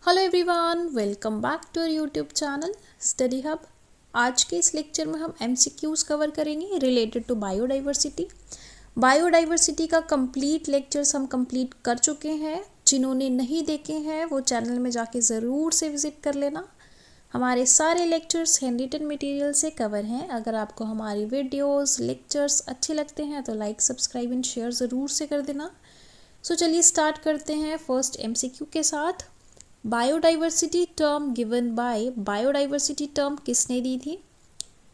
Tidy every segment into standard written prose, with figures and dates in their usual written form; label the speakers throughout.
Speaker 1: Hello everyone, welcome back to our YouTube channel study hub. आज के इस lecture में हम एमसीक्यूज कवर करेंगे रिलेटेड टू बायोडाइवर्सिटी। बायोडाइवर्सिटी का कंप्लीट लेक्चर्स हम कंप्लीट कर चुके हैं। जिन्होंने नहीं देखे हैं वो चैनल में जाके ज़रूर से विज़िट कर लेना। हमारे सारे लेक्चर्स हैंड रिटन मटेरियल से कवर हैं। अगर आपको हमारी वीडियोस लेक्चर्स अच्छे लगते हैं तो लाइक, सब्सक्राइब एंड शेयर ज़रूर से कर देना। सो चलिए स्टार्ट करते हैं फर्स्ट एमसीक्यू के साथ। Biodiversity term given by, biodiversity term किसने दी थी?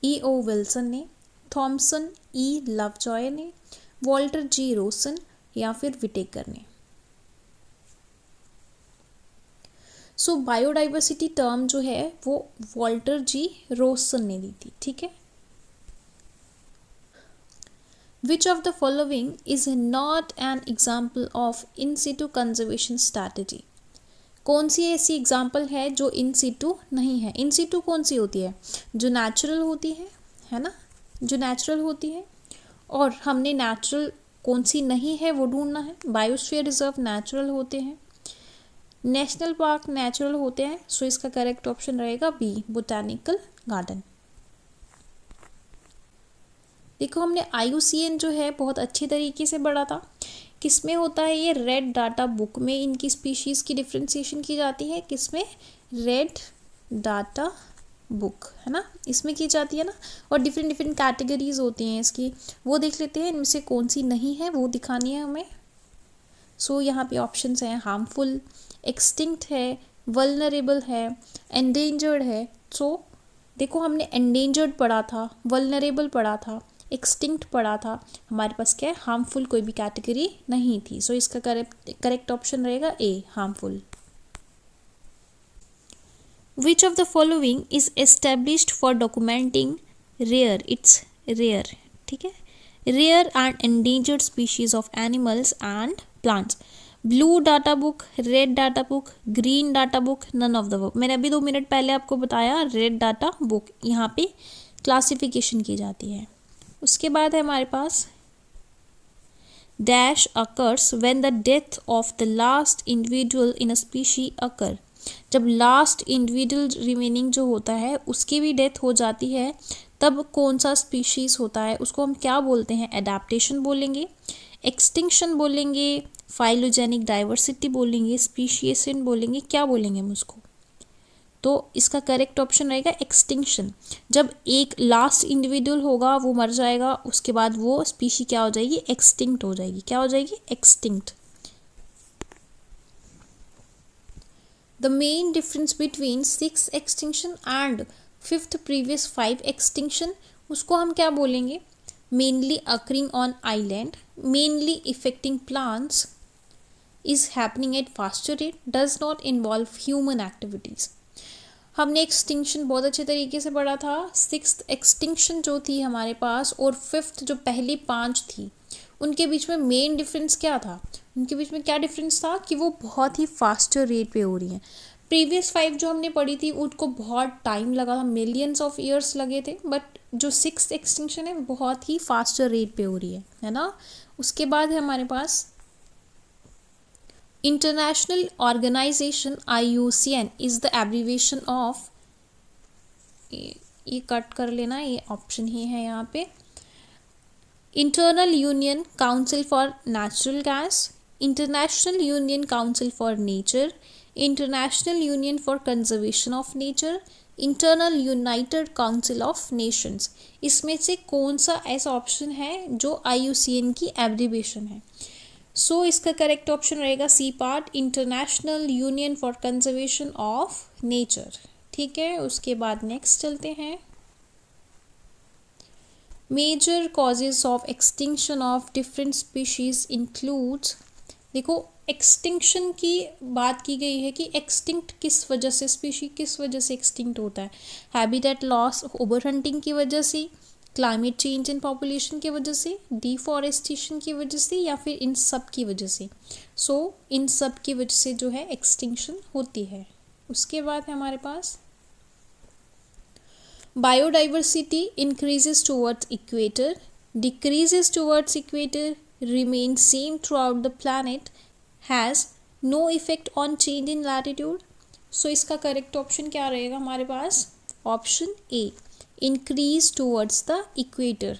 Speaker 1: E.O. विल्सन ने, थॉमसन E. लवजॉय ने, वॉल्टर जी रोसन या फिर विटेकर ने। सो बायोडाइवर्सिटी टर्म जो है वो वॉल्टर जी रोसन ने दी थी। ठीक है। Which of the following is not an example of in situ conservation strategy? कौन सी ऐसी एग्जाम्पल है जो इन सीटू नहीं है? इन सीटू कौन सी होती है? जो नेचुरल होती है ना, जो नेचुरल होती है। और हमने नेचुरल कौन सी नहीं है वो ढूंढना है। बायोस्फीयर रिजर्व नेचुरल होते हैं, नेशनल पार्क नेचुरल होते हैं। सो इसका करेक्ट ऑप्शन रहेगा बी, बोटैनिकल गार्डन। देखो हमने IUCN जो है बहुत अच्छी तरीके से पढ़ा था। किसमें होता है ये? रेड डाटा बुक में इनकी स्पीशीज़ की डिफ्रेंसिएशन की जाती है। किसमें? रेड डाटा बुक, है ना, इसमें की जाती है ना। और डिफरेंट डिफरेंट कैटेगरीज होती हैं इसकी, वो देख लेते हैं। इनमें से कौन सी नहीं है वो दिखानी है हमें। सो यहाँ पे ऑप्शंस हैं हार्मफुल, एक्सटिंक्ट है, वल्नरेबल है, एंडेंजर्ड है। सो देखो हमने एंडेंजर्ड पढ़ा था, वल्नरेबल पढ़ा था, एक्सटिंक्ट पढ़ा था। हमारे पास क्या है? हार्मफुल कोई भी कैटेगरी नहीं थी। सो इसका करेक्ट ऑप्शन रहेगा A, harmful. Which of the following is established for documenting rare? It's rare. ठीक है। Rare and endangered species of animals and plants. Blue data book, red data book, green data book, none of the book. मैंने अभी 2 minute पहले आपको बताया red data book, यहाँ पे classification की जाती है। उसके बाद है हमारे पास dash occurs when the death of the last individual in a species occur. जब लास्ट इंडिविजुअल रिमेनिंग जो होता है उसकी भी डेथ हो जाती है, तब कौन सा स्पीशीज होता है उसको हम क्या बोलते हैं? एडाप्टेशन बोलेंगे, एक्सटिंक्शन बोलेंगे, फाइलोजेनिक डाइवर्सिटी बोलेंगे, स्पीशीएशन बोलेंगे, क्या बोलेंगे हम उसको? तो इसका करेक्ट ऑप्शन रहेगा एक्सटिंक्शन। जब एक लास्ट इंडिविजुअल होगा वो मर जाएगा, उसके बाद वो स्पीशी क्या हो जाएगी? एक्सटिंक्ट हो जाएगी। क्या हो जाएगी? Extinct. The main difference between 6 extinction and 5th previous 5 extinction, उसको हम क्या बोलेंगे? Mainly occurring on island, mainly affecting plants, is happening at faster rate, does not involve human activities. हमने एक्सटिंक्शन बहुत अच्छे तरीके से पढ़ा था। 6th एक्सटिंक्शन जो थी हमारे पास और 5th जो पहली 5 थी, उनके बीच में मेन डिफरेंस क्या था? उनके बीच में क्या डिफरेंस था कि वो बहुत ही फास्टर रेट पे हो रही हैं। प्रीवियस 5 जो हमने पढ़ी थी उनको बहुत टाइम लगा था, मिलियंस ऑफ ईयर्स लगे थे। बट जो 6th एक्सटिंक्शन है बहुत ही फास्टर रेट पे हो रही है ना। उसके बाद है हमारे पास International Organization IUCN is the abbreviation of, ये कट कर लेना, ये ऑप्शन ही है यहाँ पे। Internal union council for natural gas, international union council for nature, international union for conservation of nature, internal United council of Nations. इसमें से कौन सा ऐसा ऑप्शन है जो IUCN की एब्रीविएशन है? सो इसका करेक्ट ऑप्शन रहेगा C part, international union for conservation of nature. ठीक है। उसके बाद नेक्स्ट चलते हैं। Major causes of extinction of different species includes. देखो एक्सटिंक्शन की बात की गई है कि एक्सटिंक्ट किस वजह से, स्पीशी किस वजह से एक्सटिंक्ट होता है? हैबिटेट लॉस, ओवर हंटिंग की वजह से, क्लाइमेट चेंज इन पॉपुलेशन की वजह से, डिफॉरेस्टेशन की वजह से, या फिर इन सब की वजह से। सो इन सब की वजह से जो है एक्सटिंक्शन होती है। उसके बाद है हमारे पास biodiversity increases towards equator, decreases towards equator, remain same throughout the planet, has no effect on change in latitude, so इसका करेक्ट ऑप्शन क्या रहेगा हमारे पास? Option A, increase towards the equator.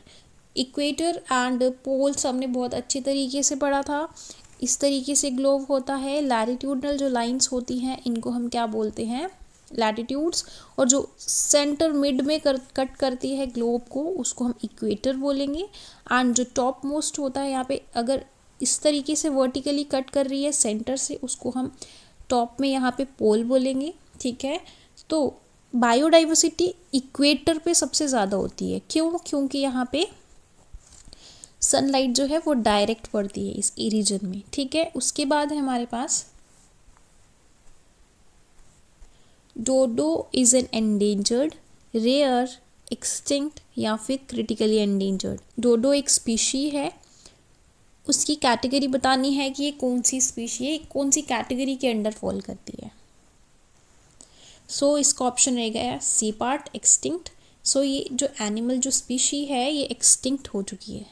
Speaker 1: Equator and poles हमने बहुत अच्छे तरीके से पढ़ा था। इस तरीके से ग्लोब होता है। लैटिट्यूडनल जो लाइंस होती हैं इनको हम क्या बोलते हैं? लैटिट्यूड्स। और जो सेंटर मिड में कट करती है ग्लोब को उसको हम इक्वेटर बोलेंगे। एंड जो टॉप मोस्ट होता है यहाँ पे अगर इस तरीके से वर्टिकली कट कर रही है सेंटर से, उसको हम टॉप में यहाँ पे पोल बोलेंगे। ठीक है, तो बायोडाइवर्सिटी इक्वेटर पे सबसे ज़्यादा होती है। क्यों? क्योंकि यहाँ पे सनलाइट जो है वो डायरेक्ट पड़ती है इस रीजन में। ठीक है, उसके बाद है हमारे पास dodo is an endangered, rare, extinct या फिर क्रिटिकली एंडेंजर्ड। डोडो एक स्पीशी है, उसकी कैटेगरी बतानी है कि ये कौन सी स्पीशी है, कौन सी कैटेगरी के अंडर फॉल करती है। सो इसका ऑप्शन रहेगा सी पार्ट, एक्सटिंक्ट। सो ये जो एनिमल जो स्पीशी है ये एक्सटिंक्ट हो चुकी है।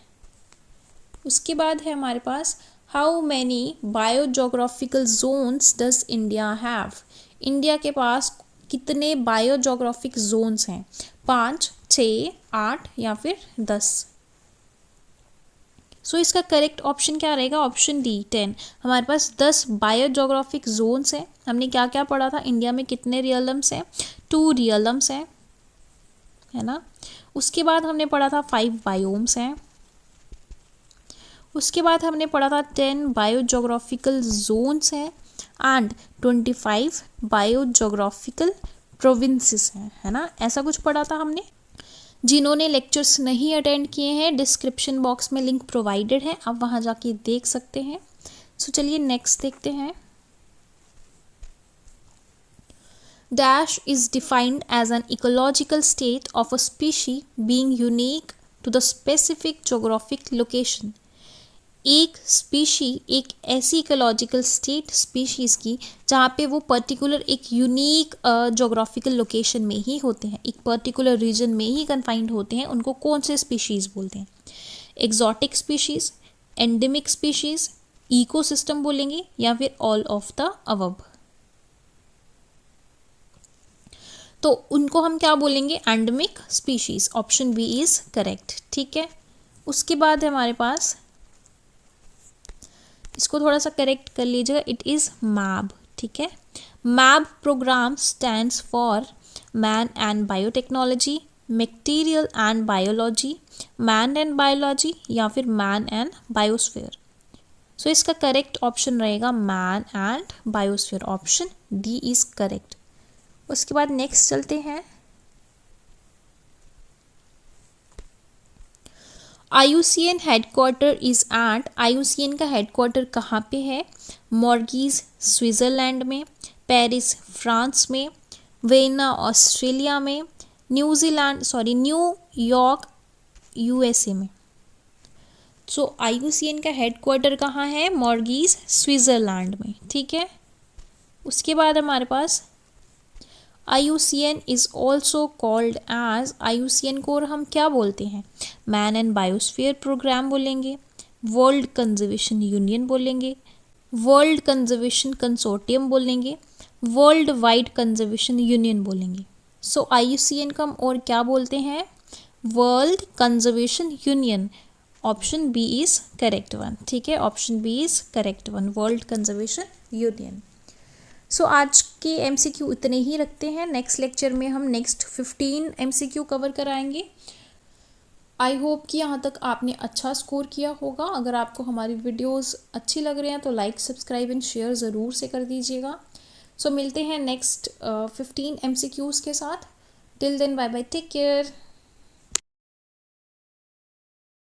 Speaker 1: उसके बाद है हमारे पास how many biogeographical zones does India have. India के पास कितने बायोजोग्राफिक जोन्स हैं? 5, 6, 8 या फिर 10। सो इसका करेक्ट ऑप्शन क्या रहेगा? Option D, 10। हमारे पास 10 बायोजोग्राफिक जोन्स हैं। हमने क्या क्या पढ़ा था? इंडिया में कितने रियलम्स हैं? 2 रियलम्स हैं, है ना। उसके बाद हमने पढ़ा था 5 बायोम्स हैं। उसके बाद हमने पढ़ा था 10 बायोजोग्राफिकल जोन्स हैं एंड 25 बायोजोग्राफिकल प्रोविंसेस हैं, है ना। ऐसा कुछ पढ़ा था हमने। जिन्होंने लेक्चर्स नहीं अटेंड किए हैं डिस्क्रिप्शन बॉक्स में लिंक प्रोवाइडेड है, आप वहाँ जाके देख सकते हैं। सो चलिए नेक्स्ट देखते हैं। Dash is defined as an ecological state of a species being unique to the specific geographic location. एक स्पीशी एक ऐसी इकोलॉजिकल स्टेट स्पीशीज़ की जहाँ पे वो पर्टिकुलर एक यूनिक जोग्राफिकल लोकेशन में ही होते हैं, एक पर्टिकुलर रीजन में ही कन्फाइंड होते हैं, उनको कौन से स्पीशीज़ बोलते हैं? Exotic species, endemic species, ecosystem बोलेंगे या फिर ऑल ऑफ द अबव। तो उनको हम क्या बोलेंगे? Endemic species. Option B is correct. ठीक है, उसके बाद है हमारे पास, इसको थोड़ा सा करेक्ट कर लीजिएगा, इट इज़ मैब। ठीक है, मैब programme stands for man and biotechnology, material and biology, man and biology या फिर मैन एंड बायोस्फीयर। सो इसका करेक्ट ऑप्शन रहेगा man and biosphere. Option D is correct. उसके बाद नेक्स्ट चलते हैं। IUCN headquarter is eight, IUCN का हेडक्वार्टर कहाँ पे है? मॉर्गीज स्विट्ज़रलैंड में, पेरिस फ्रांस में, वियना ऑस्ट्रेलिया में, न्यूयॉर्क USA में। सो IUCN का हेडक्वार्टर कहाँ है? मॉर्गीज स्विट्ज़रलैंड में। ठीक है, उसके बाद हमारे पास IUCN is also called as, IUCN को और हम क्या बोलते हैं? मैन एंड बायोस्फीयर प्रोग्राम बोलेंगे, वर्ल्ड कंजर्वेशन यूनियन बोलेंगे, वर्ल्ड कंजर्वेशन कंसोर्टियम बोलेंगे, वर्ल्ड वाइड कंजर्वेशन यूनियन बोलेंगे। सो IUCN को हम और क्या बोलते हैं? World conservation union. Option B is correct one. ठीक है, option B is correct one, world conservation union. सो आज के MCQ इतने ही रखते हैं। नेक्स्ट लेक्चर में हम नेक्स्ट 15 MCQ कवर कराएंगे। आई होप कि यहाँ तक आपने अच्छा स्कोर किया होगा। अगर आपको हमारी वीडियोस अच्छी लग रही हैं तो लाइक, सब्सक्राइब एंड शेयर ज़रूर से कर दीजिएगा। सो मिलते हैं नेक्स्ट 15 MCQs के साथ। Till then bye bye, take care.